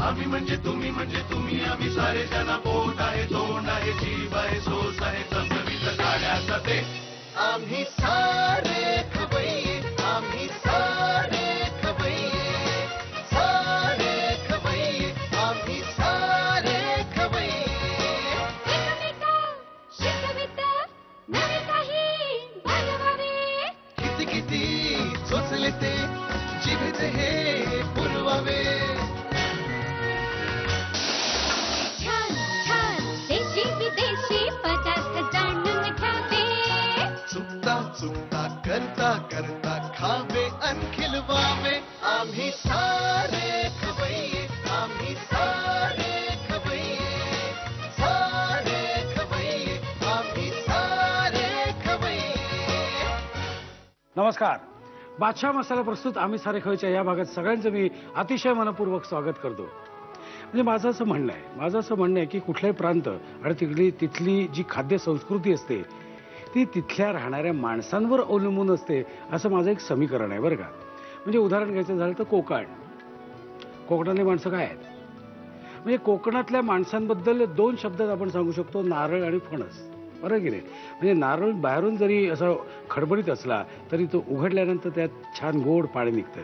आम्ही म्हणजे तुम्ही आम्ही सारे जना पोट आहे तोंड आहे जीव आहे सोस आहे चमचमीत गाण्याचा ते आम्ही सारे खवय्ये आम्ही सारे खवय्ये सारे खवय्ये आम्ही सारे खवय्ये एकमेका शिकवित नवे काही बनवावे किती किती चोचले ते जिभेत हे पुरवावे छान छान देशी विदेशी पदार्थ जाणून घ्यावे चुकता चुकता करता करता खावे अन खिलवावे आम्ही सारे खवय्ये आम्ही सारे खवय्ये सारे खवय्ये आम्ही सारे खवय्ये. नमस्कार. बादशाह मसाला प्रस्तुत आम्ही सारे खवय्येच्या या भागात सगळ्यांचं मी अतिशय मनपूर्वक स्वागत करतो. म्हणजे माझं असं म्हणणं आहे की कुठलाही प्रांत आणि तिथली जी खाद्य संस्कृती असते ती तिथल्या राहणाऱ्या माणसांवर अवलंबून असते असं माझं एक समीकरण आहे बरं का. म्हणजे उदाहरण घ्यायचं झालं तर कोकणातली माणसं काय आहेत. म्हणजे कोकणातल्या माणसांबद्दल 2 शब्दात आपण सांगू शकतो, नारळ आणि फणस. बरं की नाही. म्हणजे नारळ बाहेरून जरी असा खडबडीत असला तरी तो उघडल्यानंतर त्यात छान गोड पाणी निघतं.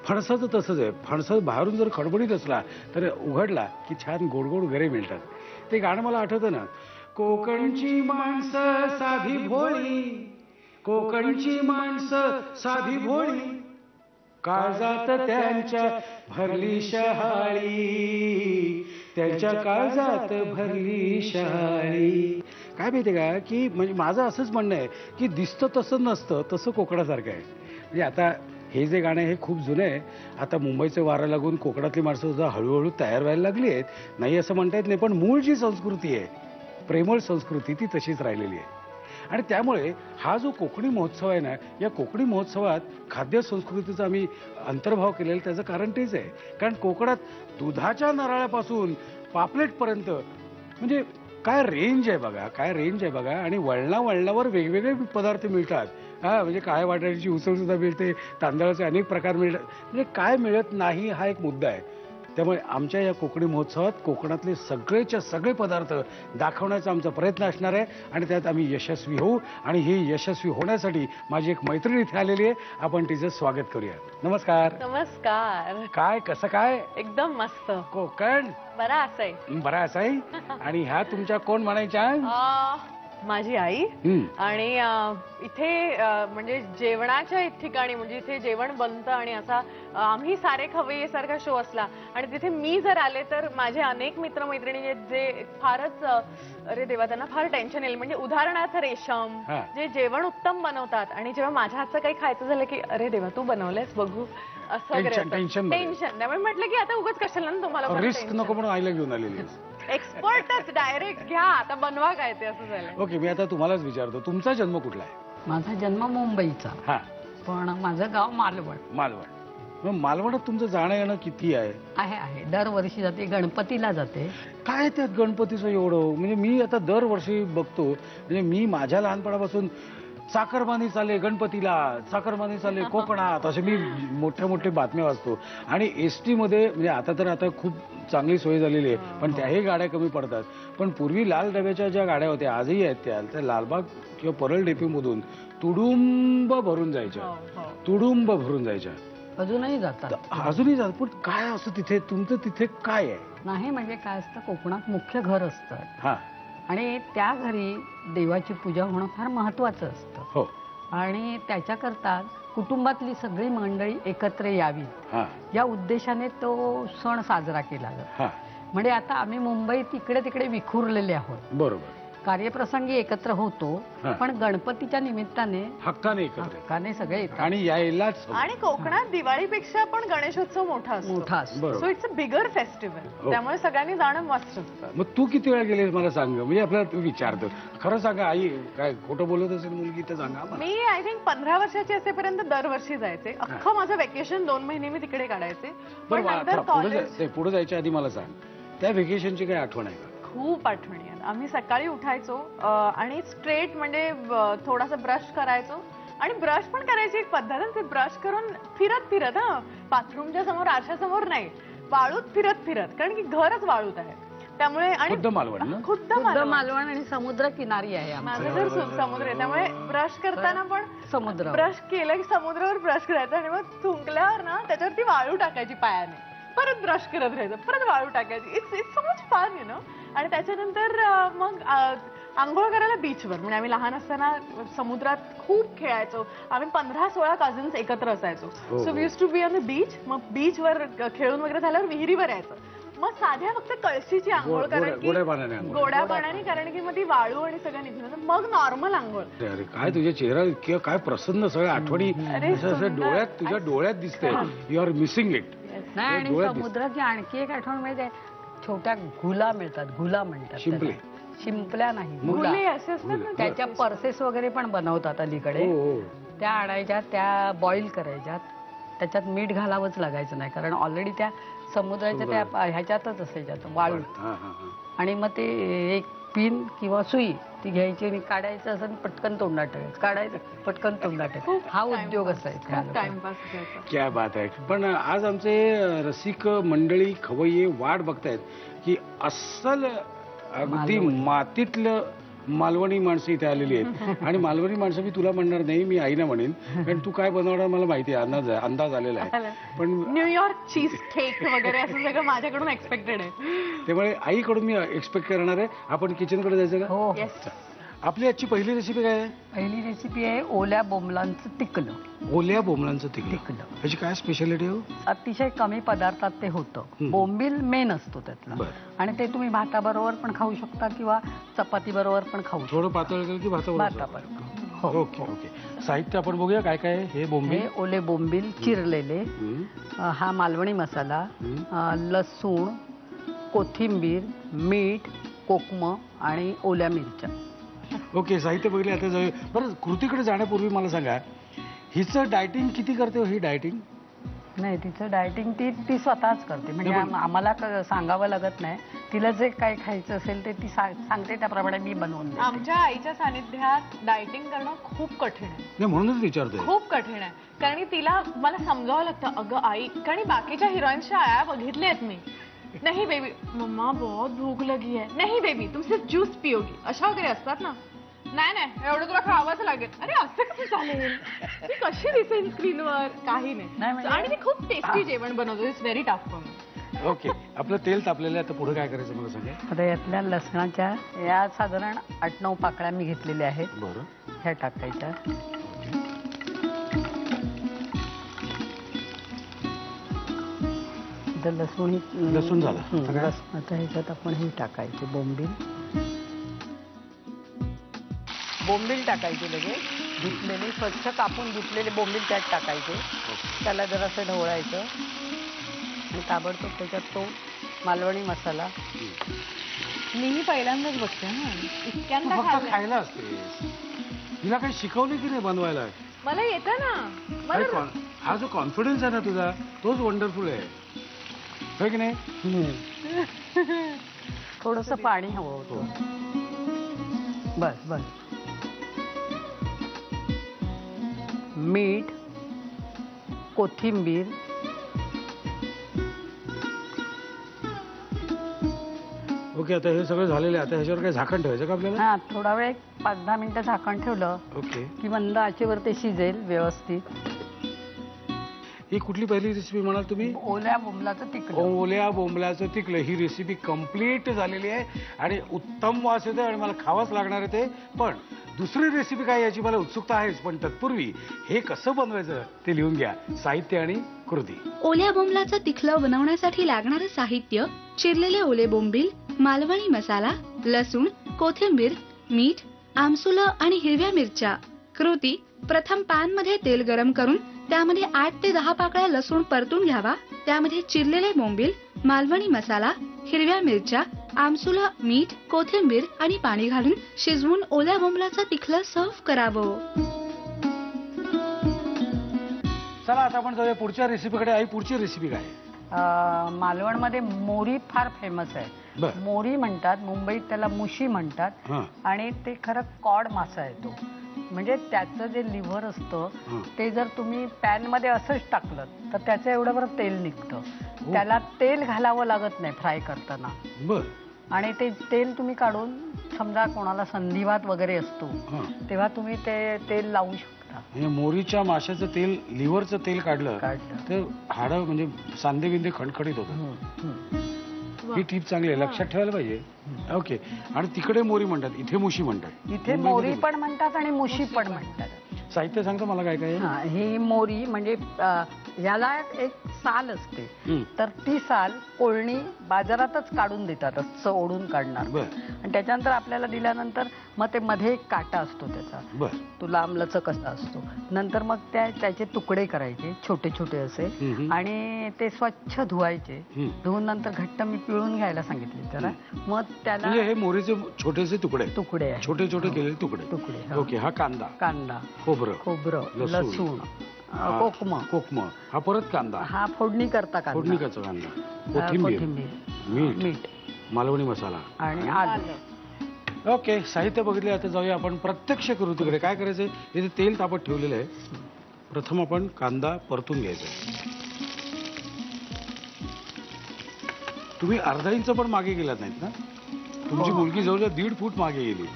फणसाचं तसंच आहे. फणस बाहेरून जर खडबडीत असला तर उघडला की छान गोड गोड गरे मिळतात. ते गाणं मला आठवतं ना, कोकणची माणसं साधी भोळी, कोकणची माणसं साधी भोळी, काळजात त्यांच्या भरली शहाळी, त्यांच्या काळजात भरली शहाळी. काय माहिती का की म्हणजे माझं असंच म्हणणं आहे की दिसतं तसं नसतं तसं कोकणासारखं आहे. म्हणजे आता हे जे गाणं हे खूप जुनं आहे. आता मुंबईचं वारं लागून कोकणातली माणसं सुद्धा हळूहळू तयार व्हायला लागली आहेत. नाही असं म्हणता येत नाही, पण मूळ जी संस्कृती आहे, प्रेमळ संस्कृती, ती तशीच राहिलेली आहे. आणि त्यामुळे हा जो कोकणी महोत्सव आहे ना, या कोकणी महोत्सवात खाद्य संस्कृतीचा आम्ही अंतर्भाव केलेला त्याचं कारण तेच आहे. कारण कोकणात दुधाच्या नारळापासून पापलेटपर्यंत म्हणजे काय रेंज आहे बघा. आणि वळणावर वेगवेगळे पदार्थ मिळतात. म्हणजे काळ्या वाटाण्याची उसळ सुद्धा मिळते, तांदळाचे अनेक प्रकार मिळतात. म्हणजे काय मिळत नाही हा एक मुद्दा आहे. त्यामुळे आमच्या या कोकणी महोत्सवात कोकणातले सगळेच्या सगळे पदार्थ दाखवण्याचा आमचा प्रयत्न असणार आहे आणि त्यात आम्ही यशस्वी होऊ. आणि ही यशस्वी होण्यासाठी माझी एक मैत्रीण इथे आलेली आहे. आपण तिचं स्वागत करूया. नमस्कार. नमस्कार. काय कसं काय? एकदम मस्त. कोकण बरा असाय. बरा असाय. आणि ह्या तुमच्या कोण म्हणायच्या? माझी आई. आणि इथे म्हणजे जेवणाच्या ठिकाणी म्हणजे इथे जेवण बनतं आणि असा आम्ही सारे खवय्ये सारखा शो असला आणि तिथे मी जर आले तर माझे अनेक मित्रमैत्रिणी जे फारच अरे देवा त्यांना फार टेन्शन येईल. म्हणजे उदाहरणार्थ रेशम जे जेवण उत्तम बनवतात आणि जेव्हा माझ्या हातचं काही खायचं झालं की अरे देवा तू बनवलंयस बघू असं टेन्शन. त्यामुळे म्हटलं की आता उगाच कशाला ना तुम्हाला रिस्क नको म्हणून आईला घेऊन आलेली. एक्सपर्टच डायरेक्ट घ्या आता बनवा काय ते असं झालं. ओके, मी आता तुम्हालाच विचारतो, तुमचा जन्म कुठला आहे? माझा जन्म मुंबईचा. हा, पण माझं गाव मालवण. मग मालवणात तुमचं जाणं येणं किती आहे? आहे दरवर्षी जाते, गणपतीला जाते. काय त्यात गणपतीचं एवढं? म्हणजे मी आता दरवर्षी बघतो. म्हणजे मी माझ्या लहानपणापासून चाकरमानी चाले गणपतीला, चाकरमानी चाले कोकणात, असे मी मोठ्या बातम्या वाचतो. आणि एसटी मध्ये म्हणजे आता खूप चांगली सोय झालेली आहे, पण त्याही गाड्या कमी पडतात. पण पूर्वी लाल डब्याच्या ज्या गाड्या होत्या आजही आहेत त्या लालबाग किंवा परळ डेपोमधून तुडुंब भरून जायच्या. अजूनही जातात. पण काय असं तिथे तुमचं तिथे काय आहे? नाही म्हणजे काय असतं, कोकणात मुख्य घर असतं. हा, आणि त्या घरी देवाची पूजा होणं फार महत्वाचं असतं. हो. आणि त्याच्याकरता कुटुंबातली सगळी मंडळी एकत्र यावी या उद्देशाने तो सण साजरा केला जातो. म्हणजे आता आम्ही मुंबईत इकडे तिकडे विखुरलेले आहोत. बरोबर. कार्यप्रसंगी एकत्र होतो, पण गणपतीच्या निमित्ताने हक्काने सगळे येतात. आणि यायलाच. आणि कोकणात दिवाळीपेक्षा पण गणेशोत्सव मोठा असतो. So it's a bigger festival. त्यामुळे सगळ्यांनी जाणं मस्त असतं. मग तू किती वेळा गेलीस मला सांग. म्हणजे आपल्याला विचारतो खरं सांगा, आई काय खोटं बोलत असेल मुलगी तर सांगा. मी आय थिंक 15 वर्षाची असेपर्यंत दरवर्षी जायचे. अख्खं माझं वेकेशन 2 महिने मी तिकडे काढायचे. पुढे जायच्या आधी मला सांग, त्या व्हेकेशनची काही आठवण आहे का? खूप आठवणी आहेत. आम्ही सकाळी उठायचो आणि स्ट्रेट म्हणजे थोडासा ब्रश करायचो. आणि ब्रश पण करायची एक पद्धत, ते ब्रश करून फिरत बाथरूमच्या समोर आरशासमोर नाही, वाळूत फिरत कारण की घरच वाळूत आहे त्यामुळे आणि खुद्द मालवण ना? खुद्द मालवण आणि समुद्र किनारी आहे माझं घर समुद्र आहे त्यामुळे ब्रश करताना पण समुद्र ब्रश केलं की समुद्रावर ब्रश करायचं आणि मग थुंकल्यावर ना त्याच्यावरती वाळू टाकायची पायाने परत ब्रश करत राहायचं परत वाळू टाकायची it's so much fun you know आणि त्याच्यानंतर मग आंघोळ करायला बीचवर म्हणजे आम्ही लहान असताना समुद्रात खूप खेळायचो आम्ही 15-16 कझन्स एकत्र असायचो so we used to be on the beach मग बीचवर खेळून वगैरे झाल्यावर विहिरीवर यायचं मग साध्या फक्त कळशीची आंघोळ करायची गोड्या पाण्याने कारण की मग ती वाळू आणि सगळं निघून मग नॉर्मल आंघोळ अरे काय तुझ्या चेहरा इतकं काय प्रसन्न सगळ्या आठवणी डोळ्यात तुझ्या डोळ्यात दिसते यू आर मिसिंग इट नाही आणि समुद्राची आणखी एक आठवण माहिती आहे छोट्या घुला मिळतात घुला म्हणतात शिंपल्या नाही त्याच्या पर्सेस वगैरे पण बनवतात अलीकडे त्या आणायच्या त्या बॉईल करायच्यात त्याच्यात मीठ घालावंच लागायचं नाही कारण ऑलरेडी त्या समुद्राच्या त्या ह्याच्यातच असायच्यात वाळू आणि मग ते एक पिन किंवा सुई ती घ्यायची आणि काढायचं असं पटकन तोंडात ठेवायचं काढायचं पटकन तोंडात ठेवायचं हा उद्योग असायचा क्या बात आहे पण आज आमचे रसिक मंडळी खवय्ये वाट बघतायत की अस्सल अगदी मातीतलं मालवणी माणसं इथे आलेली आहेत आणि मालवणी माणसं मी तुला म्हणणार नाही मी आईना म्हणेन कारण तू काय बनवणार मला माहिती आहे अंदाज आलेला आहे पण न्यूयॉर्क चीज केक वगैरे असं सगळं माझ्याकडून एक्सपेक्टेड आहे त्यामुळे आईकडून मी एक्सपेक्ट करणार आहे आपण किचनकडे जायचं का आपली आजची पहिली रेसिपी काय आहे पहिली रेसिपी आहे ओल्या बोंबलांचं तिकलं ओल्या बोंबलांचं तिकलं त्याची काय स्पेशालिटी हो अतिशय कमी पदार्थात ते होतं बोंबील मेन असतो त्यातला आणि ते तुम्ही भाताबरोबर पण खाऊ शकता किंवा चपाती बरोबर पण खाऊ थोडं पातळ केलं की भाताबरोबर ओके ओके साहित्य आपण बघूया काय काय हे बोंबील ओले बोंबील चिरलेले हा मालवणी मसाला लसूण कोथिंबीर मीठ कोकम आणि ओल्या मिरच्या ओके साहित्य बघितले आता जाऊ बरं कृतीकडे जाण्यापूर्वी मला सांगा हिचं डायटिंग किती करते ही डायटिंग नाही तिचं डायटिंग ती स्वतःच करते म्हणजे आम्हाला सांगावं लागत नाही तिला जे काय खायचं असेल ते ती सांगते त्याप्रमाणे मी बनवून देते आमच्या आईच्या सानिध्यात डायटिंग करणं खूप कठीण आहे म्हणूनच विचारते खूप कठीण आहे कारण तिला मला समजावं लागतं अगं आई कारण बाकीच्या हिरोईन्सच्या आया बघितल्या आहेत मी नहीं बेबी मम्मा बहुत भूक लगी है नहीं बेबी तुम सिर्फ ज्यूस पिओगी अशा वगैरे असतात ना नाही नाही एवढं तुला खावंच लागेल अरे असं कसं चालेल ती कशी दिसेल स्क्रीनवर काही नाही आणि मी खूप टेस्टी जेवण बनवतो it's very tough for me okay आपलं तेल तापलेलं आहे आता पुढे काय करायचं मला सांगा आता यातल्या लसणाच्या या साधारण 8-9 पाकळ्या मी घेतलेल्या आहेत बरं ह्या टाकायच्या लसूण झाला आता ह्याच्यात आपण हे टाकायचे बोंबील टाकायचे लगेच धुतलेले स्वच्छ कापून धुतलेले बोंबील त्यात टाकायचे त्याला जरासं ढवळायचं आणि ताबडतोब त्याच्यात तो मालवणी मसाला मीही पहिल्यांदाच बघते ना इतक्यांदा खायला असते तिला काही शिकवली की नाही बनवायला मला येतं ना हा जो कॉन्फिडन्स आहे ना तुझा तोच वंडरफुल आहे की नाही थोडस पाणी हवं होतं बस मीठ कोथिंबीर ओके आता हे सगळं झालेलं आहे आता ह्याच्यावर काय झाकण ठेवायचं का आपल्याला हा थोडा वेळ 5-10 मिनिटं झाकण ठेवलं ओके की मंद आचेवर ते शिजेल व्यवस्थित ही कुठली पहिली रेसिपी म्हणाल तुम्ही ओल्या बोंबलाचं तिकलं ओल्या बोंबलाचं तिकलं ही रेसिपी कम्प्लीट झालेली आहे आणि उत्तम वास येतो आणि मला खावाच लागणार आहे ते पण दुसरी रेसिपी काय याची मला उत्सुकता आहेच पण तत्पूर्वी हे कसं बनवायचं ते लिहून घ्या साहित्य आणि कृती ओल्या बोंबलाचं तिखलं बनवण्यासाठी लागणारं साहित्य चिरलेले ओले बोंबील मालवणी मसाला लसूण कोथिंबीर मीठ आमसुलं आणि हिरव्या मिरच्या कृती प्रथम पॅन मध्ये तेल गरम करून त्यामध्ये 8 ते 10 पाकळ्या लसूण परतून घ्यावा त्यामध्ये चिरलेले बोंबील मालवणी मसाला हिरव्या मिरच्या आमसुलं मीठ कोथिंबीर आणि पाणी घालून शिजवून ओल्या बोंबलाचं तिखलं सर्व्ह करावं चला आता आपण जाऊया पुढच्या रेसिपीकडे आई पुढची रेसिपी काय मालवणमध्ये मोरी फार फेमस आहे मोरी म्हणतात मुंबईत त्याला मुशी म्हणतात आणि ते खरं कॉड मासा आहे तो म्हणजे त्याचं जे लिव्हर असतं ते जर तुम्ही पॅन मध्ये असंच टाकलं तर त्याचं एवढं बरं तेल निघतं. त्याला तेल घालावं लागत नाही फ्राय करताना. आणि ते तेल तुम्ही काढून समजा कोणाला संधिवात वगैरे असतो तेव्हा तुम्ही ते तेल लावू शकता. मोरीच्या माशाचं तेल, लिव्हरचं तेल काढलं तर हाडं म्हणजे सांधे बिंदे खणखणीत होतं. ही टीप चांगली आहे, लक्षात ठेवायला पाहिजे. ओके. आणि तिकडे मोरी म्हणतात, इथे मुशी म्हणतात. इथे मोरी पण म्हणतात आणि मुशी पण म्हणतात. साहित्य सांगतो मला काय काय. ही मोरी म्हणजे याला एक साल असते तर ती साल कोळणी बाजारातच काढून देतात, असं ओढून काढणार. आणि त्याच्यानंतर आपल्याला दिल्यानंतर मग ते मध्ये एक काटा असतो त्याचा, तो लांब लचक असा असतो. नंतर मग त्याचे तुकडे करायचे छोटे छोटे असे आणि ते स्वच्छ धुवायचे. धुवून नंतर घट्ट मी पिळून घ्यायला सांगितले त्याला. मग त्याला हे मोरीचे छोटेसे तुकडे तुकडे छोटे छोटे केलेले तुकडे. ओके. हा कांदा, खोबरं, लसूण, कोकम, हा परत कांदा, हा फोडणीचा कांदा, कोथिंबीर, मीठ, मालवणी मसाला आणि आलं. ओके. साहित्य बघितले. आता जाऊया आपण प्रत्यक्ष कृतीकडे. काय करायचंय, इथे तेल तापत ठेवलेलं आहे. प्रथम आपण कांदा परतून घ्यायचा. तुम्ही अर्धा इंच पण मागे गेलात नाहीत ना? तुमची मुलगी जवळजवळ 1.5 फूट मागे गेली.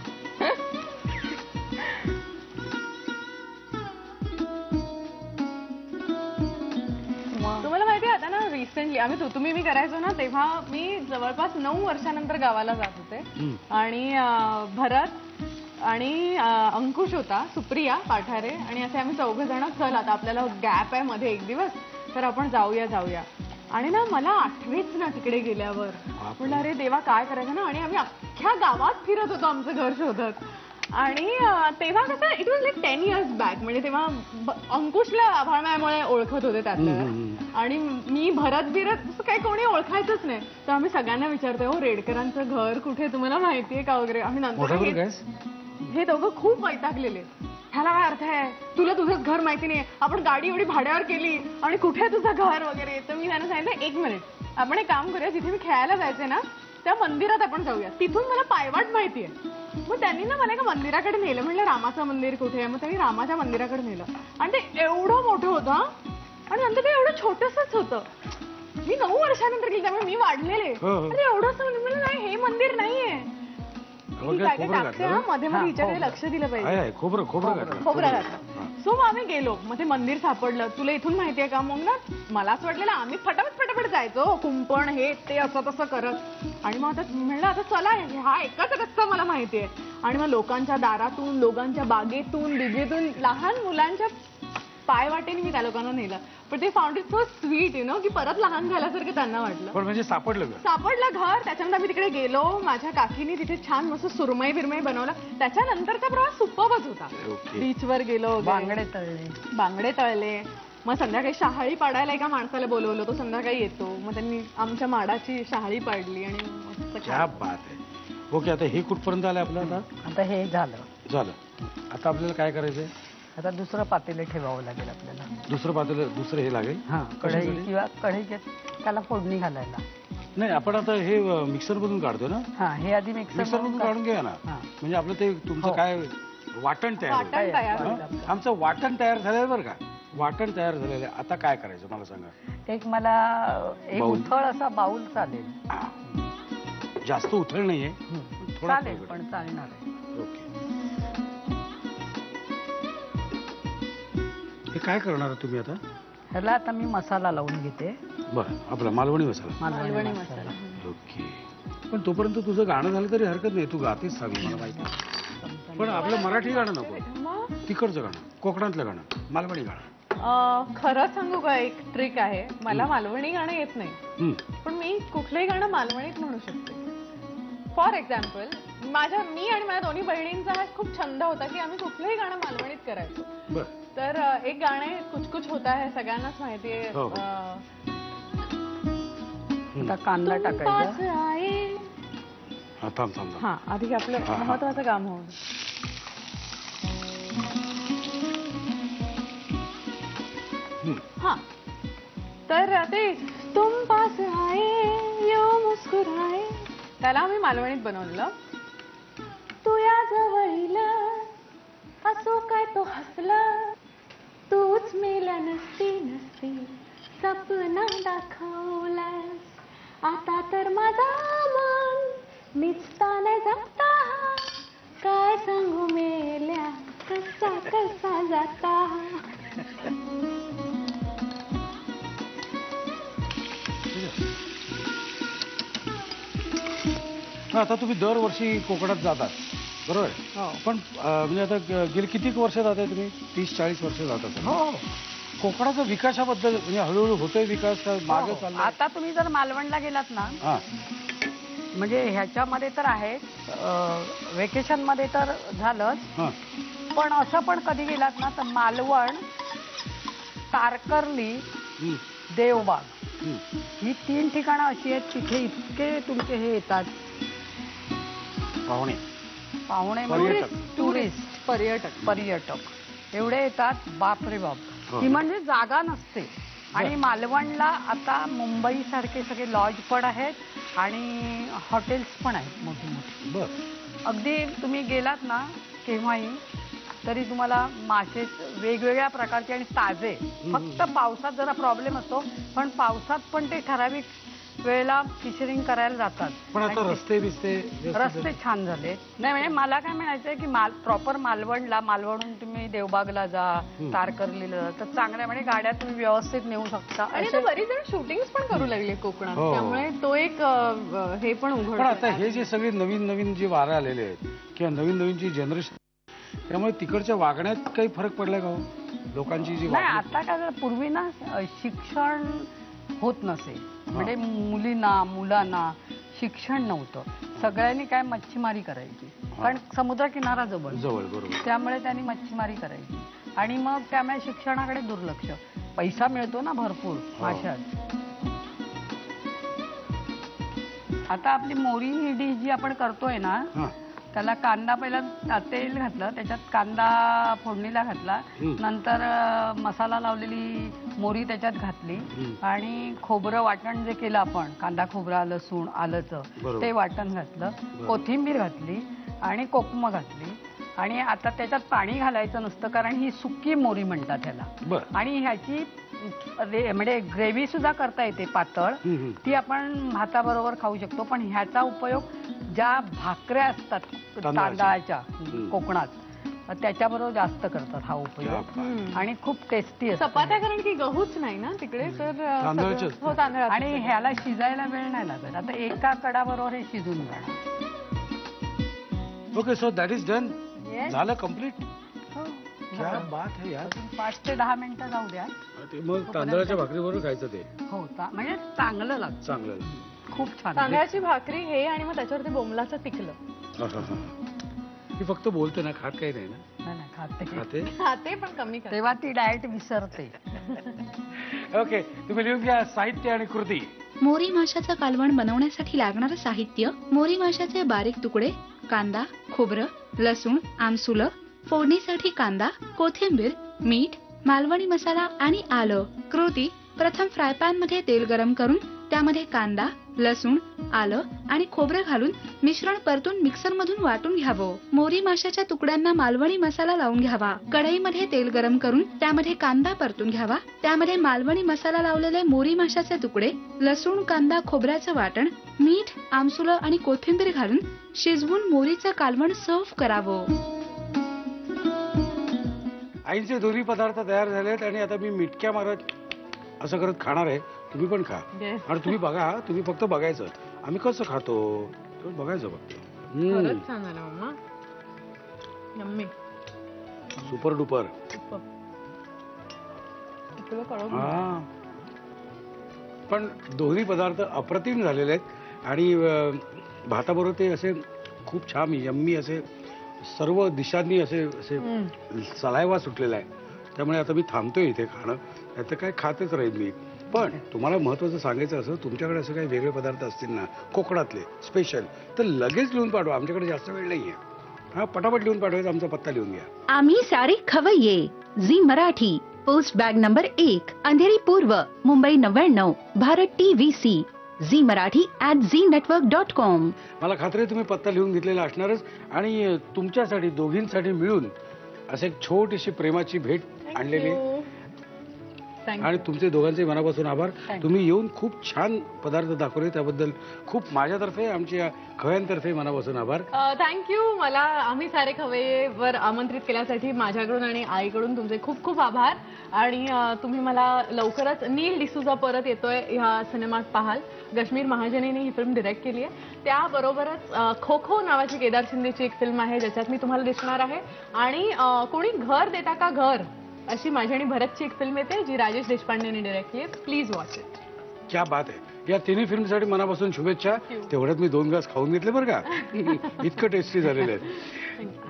रिसेंटली तुम्ही मी करायचो ना तेव्हा मी जवळपास 9 वर्षानंतर गावाला जात होते आणि भरत आणि अंकुश होता, सुप्रिया पाठारे आणि असे आम्ही 4 जण. चल आता आपल्याला गॅप आहे मध्ये 1 दिवस तर आपण जाऊया. आणि ना मला आठवेच ना तिकडे गेल्यावर. म्हणलं अरे देवा काय करायचं ना. आणि आम्ही अख्ख्या गावात फिरत होतो आमचं घर शोधत. आणि तेव्हा कसं it was like 10 years back. म्हणजे तेव्हा अंकुशला आभाळमायामुळे ओळखत होते त्यातलं. आणि मी भरत बिरत काही कोणी ओळखायचंच नाही. तर आम्ही सगळ्यांना विचारतोय हो रेडकरांचं घर कुठे, तुम्हाला माहितीये का वगैरे. आम्ही नंतर हे दोघं खूप वैतागलेले. ह्याला काय अर्थ आहे, तुला तुझंच घर माहिती नाही, आपण गाडी एवढी भाड्यावर केली आणि कुठे तुझं घर वगैरे. तर मी त्यांना सांगितलं 1 मिनिट आपण एक काम करूया, जिथे मी खेळायला जायचे ना त्या मंदिरात आपण जाऊया, तिथून मला पायवाट माहितीये. मग त्यांनी ना मला एका मंदिराकडे नेलं. म्हणलं रामाचं मंदिर कुठे आहे. मग त्यांनी रामाच्या मंदिराकडे नेलं आणि ते एवढं मोठं होतं आणि नंतर ते एवढं छोटंसंच होतं. मी 9 वर्षानंतर गेली त्यामुळे मी वाढलेले. अरे एवढंच म्हणलं नाही हे मंदिर नाहीये. मध्ये मध्ये हिच्याकडे लक्ष दिलं पाहिजे. खोबरं घातलं. सो मग आम्ही गेलो. मग ते मंदिर सापडलं. तुला इथून माहितीये का. मग ना मला असं वाटलेलं आम्ही फटाफट जायचो कुंपण हे ते असं तसं करत. आणि मग आता म्हणलं आता चला हा एकच रस्ता मला माहितीये. आणि मग लोकांच्या दारातून, लोकांच्या बागेतून, डिगेतून, लहान मुलांच्या पायवाटेने मी त्या लोकांना नेलं. पण ते फाउंड इट सो स्वीट की परत लहान झाल्यासारखं त्यांना वाटलं. पण म्हणजे सापडलं घर. त्याच्यानंतर आम्ही तिकडे गेलो. माझ्या काकीने तिथे छान मस्त सुरमई बिरमई बनवला. त्याच्यानंतरचा प्रवास सुप्पच होता. बीचवर गेलो, बांगडे तळले. मग संध्याकाळी शहाळी पाडायला एका माणसाला बोलवलं. तो संध्याकाळी येतो. मग त्यांनी आमच्या माडाची शहाळी पाडली आणि मस्त. क्या बात आहे. ओके. आता हे कुठपर्यंत आलंय आपलं. आता हे झालं. आता आपल्याला काय करायचंय. आता दुसरं पातेलं ठेवावं लागेल आपल्याला. दुसरं हे लागेल. कढई किंवा कढईत त्याला फोडणी घालायला. नाही आपण आता हे मिक्सर मधून काढतो ना. हे आधी मिक्सर मधून काढून घ्या ना. म्हणजे आपलं ते तुमचं काय वाटण तयार. आमचं वाटण तयार झालंय बरं का. वाटण तयार झालेलं आहे. आता काय करायचं मला सांगा. मला एक उथळ असा बाऊल चालेल. जास्त उथळ नाहीये. चालेल पण चालणार आहे. ओके. हे काय करणार तुम्ही आता. ह्याला आता मी मसाला लावून घेते. बरं. आपला मालवणी मसाला. ओके. पण तोपर्यंत तुझं गाणं झालं तरी हरकत नाही. तू गातेच चांगली मला माहिती. पण आपलं मराठी गाणं नको. तिकडचं गाणं, कोकणातलं गाणं, मालवणी गाणं. खरं सांगू का एक ट्रिक आहे. मला मालवणी गाणं येत नाही. पण मी कुठलंही गाणं मालवणीत म्हणू शकते. फॉर एक्झाम्पल मी आणि माझ्या दोन्ही बहिणींचा हा खूप छंद होता की आम्ही कुठलंही गाणं मालवणीत करायचो. तर एक गाणं आहे कुछ कुछ होता है, सगळ्यांनाच माहितीये. आता कांदा टाकायचा. हा आधी आपलं महत्वाचं काम होऊन. हा तर ते तुम पास आए यो मुस्कुराए त्याला आम्ही मालवणीत बनवलेलं. तू या जवळीला असो काय तो हसला, तूच मेला नसती नसती सपना दाखवलास. आता तर माझा मन मिचता नाही जगता, काय सांगू मेल्या कसा कसा जाता. आता तुम्ही दरवर्षी कोकणात जातात बरोबर, पण म्हणजे आता गेली किती वर्ष जाताय तुम्ही? 30-40 वर्ष जातात. हो. कोकणाचा विकासाबद्दल म्हणजे हळूहळू होतोय विकास का मागे चालला? आता तुम्ही जर मालवणला गेलात ना, म्हणजे ह्याच्यामध्ये तर आहे, वेकेशन मध्ये तर झालंच, पण असं पण कधी गेलात ना तर मालवण, तारकर्ली, देवबाग ही 3 ठिकाणं अशी आहेत तिथे इतके तुमचे हे येतात पाहुणे म्हणजे टुरिस्ट, पर्यटक एवढे येतात, बापरे बाप. ही म्हणजे जागा नसते. आणि मालवणला आता मुंबई सारखे सगळे लॉज पण आहेत आणि हॉटेल्स पण आहेत मोठी मोठी. अगदी तुम्ही गेलात ना केव्हाही तरी तुम्हाला मासे वेगवेगळ्या प्रकारचे आणि ताजे. फक्त पावसात जरा प्रॉब्लेम असतो, पण पावसात पण ते ठराविक वेळेला फिशरिंग करायला जातात. पण आता रस्ते छान झाले. नाही म्हणजे मला काय म्हणायचंय की प्रॉपर मालवणहून तुम्ही देवबागला जा, तारकर्लीला जा, तर चांगल्या म्हणजे गाड्या तुम्ही व्यवस्थित नेऊ शकता. आणि बरीच जण शूटिंग पण करू लागले कोकणात, त्यामुळे तो एक हे पण उघड. पण आता हे जे सगळे नवीन नवीन जे वारे आलेले आहेत किंवा नवीन नवीन जी जनरेशन, त्यामुळे तिकडच्या वागण्यात काही फरक पडलाय का लोकांची जी? नाही, आता काय पूर्वी ना शिक्षण होत नसे, म्हणजे मुलांना शिक्षण नव्हतं. सगळ्यांनी काय मच्छीमारी करायची, कारण समुद्रकिनारा जवळ बरोबर, त्यामुळे त्यांनी मच्छीमारी करायची. आणि मग त्यामुळे शिक्षणाकडे दुर्लक्ष. पैसा मिळतो ना भरपूर माशात. आता आपली मोरी ही डिश जी आपण करतोय ना, त्याला कांदा पहिला तेल घातलं, त्याच्यात कांदा फोडणीला घातला, नंतर मसाला लावलेली मोरी त्याच्यात घातली आणि खोबरं वाटण जे केलं आपण, कांदा खोबरा लसूण आलंचं ते वाटण घातलं, कोथिंबीर घातली आणि कोकम घातली. आणि आता त्याच्यात पाणी घालायचं नसतं, कारण ही सुकी मोरी म्हणतात ह्याला. आणि ह्याची म्हणजे ग्रेव्ही सुद्धा करता येते पातळ, ती आपण भाताबरोबर खाऊ शकतो. पण ह्याचा उपयोग ज्या भाकऱ्या असतात तांदळाच्या कोकणात, त्याच्याबरोबर जास्त करतात हा उपयोग. आणि खूप टेस्टी असतं. चपात्या कारण की गहूच नाही ना तिकडे, तर तांदूळ. आणि ह्याला शिजायला वेळ नाही लागत. आता एका कडाबरोबर हे शिजून जाणार. Okay, so that is done. झालं कम्प्लीट. क्या बात है यार. 5 ते 10 मिनिटं जाऊ द्या. मग तांदळाच्या भाकरीबरोबर खायचं ते म्हणजे चांगलं लागतं. चांगलं, खूप छान. तांदळाची भाकरी हे आणि मग त्याच्यावरती बोंबलाचं पिकलं. ती फक्त बोलते ना, खात काही नाही ना? नाही, खाते पण कमी. तेव्हा ती डाएट विसरते. ओके, तुम्ही लिहून घ्या साहित्य आणि कृती. मोरी माशाचं कालवण बनवण्यासाठी लागणारं साहित्य: मोरी माशाचे बारीक तुकडे, कांदा, खोबरं, लसूण, आमसुलं, फोडणीसाठी कांदा, कोथिंबीर, मीठ, मालवणी मसाला आणि आलं. कृती: प्रथम फ्राय पॅन मध्ये तेल गरम करून त्यामध्ये कांदा, लसूण, आलं आणि खोबरं घालून मिश्रण परतून मिक्सर मधून वाटून घ्यावं. मोरी माशाच्या तुकड्यांना मालवणी मसाला लावून घ्यावा. कढईमध्ये तेल गरम करून त्यामध्ये कांदा परतून घ्यावा. त्यामध्ये मालवणी मसाला लावलेले मोरी माशाचे तुकडे, लसूण, कांदा, खोबऱ्याचं वाटण, मीठ, आमसुलं आणि कोथिंबीर घालून शिजवून मोरीचं कालवण सर्व्ह करावं. आईचे दोन्ही पदार्थ तयार झालेत आणि आता मी मिटक्या मारत असं करत खाणार आहे. तुम्ही पण खा. आणि तुम्ही बघा, तुम्ही फक्त बघायचं आम्ही कसं खातो, बघायचं फक्त. छान झालं मम्मा. Yummy, super duper. पण दोन्ही पदार्थ अप्रतिम झालेले आहेत आणि भाताबरोबर ते असे खूप छान यम्मी असे सर्व दिशांनी असे असे सलायवा सुटलेला आहे. त्यामुळे आता मी थांबतोय इथे खाणं, आता काय खातच राहील मी. पण तुम्हाला महत्वाचं सांगायचं असं, तुमच्याकडे असं काही वेगळे पदार्थ असतील ना कोकणातले स्पेशल, तर लगेच लिहून पाठवा. आमच्याकडे जास्त वेळ नाहीये. हा, पटापट लिहून पाठवायचा. आमचा पत्ता लिहून घ्या. आम्ही सारे खवय्ये, Zee Marathi, post bag number 1, Andheri पूर्व, Mumbai 99, Bharat TVC, Zee marathi@znetwork.com. मला खात्री आहे तुम्ही पत्ता लिहून घेतलेला असणारच. आणि तुमच्यासाठी दोघींसाठी मिळून असं एक छोटीशी प्रेमाची भेट आणलेली आणि तुमचे दोघांचे मनापासून आभार. तुम्ही येऊन खूप छान पदार्थ दाखवले त्याबद्दल खूप माझ्यातर्फे आमच्या खव्यांतर्फे मनापासून आभार. थँक्यू. मला आम्ही सारे खवय्येवर आमंत्रित केल्यासाठी माझ्याकडून आणि आईकडून तुमचे खूप खूप आभार. आणि तुम्ही मला लवकरच नील डिसूजा परत येतोय ह्या सिनेमात पाहाल. कश्मीर महाजनीने ही फिल्म डिरेक्ट केली आहे. त्याबरोबरच खो खो नावाची केदार शिंदेची एक फिल्म आहे ज्याच्यात मी तुम्हाला दिसणार आहे. आणि कोणी घर देता का घर अशी माझी आणि भरतची एक फिल्म येते जी राजेश देशपांडेने डिरेक्ट केली आहे. Please watch it. क्या बात आहे. या तिन्ही फिल्मसाठी मनापासून शुभेच्छा. तेवढ्यात मी 2 ग्लास खाऊन घेतले बरं का. इतकं टेस्टी झालेले आहेत.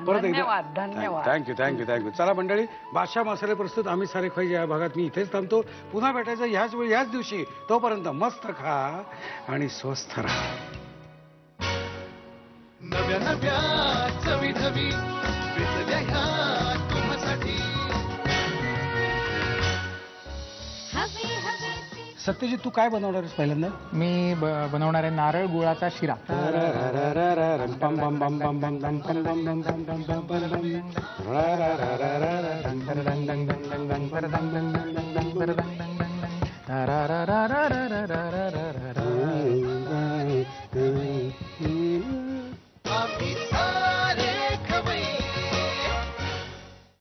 परत एकदा थँक्यू. चला मंडळी, बादशाह मसाले प्रस्तुत आम्ही सारे खवय्ये या भागात मी इथेच थांबतो. पुन्हा भेटायचं ह्याच वेळी ह्याच दिवशी. तोपर्यंत मस्त खा आणि स्वस्थ राहा. नव्या नव्या चवी नवी वेचल्या ह्या तुम्हासाठी. सत्यजित, तू काय बनवणार आहेस पहिल्यांदा? मी बनवणार आहे नारळ गुळाचा शिरा.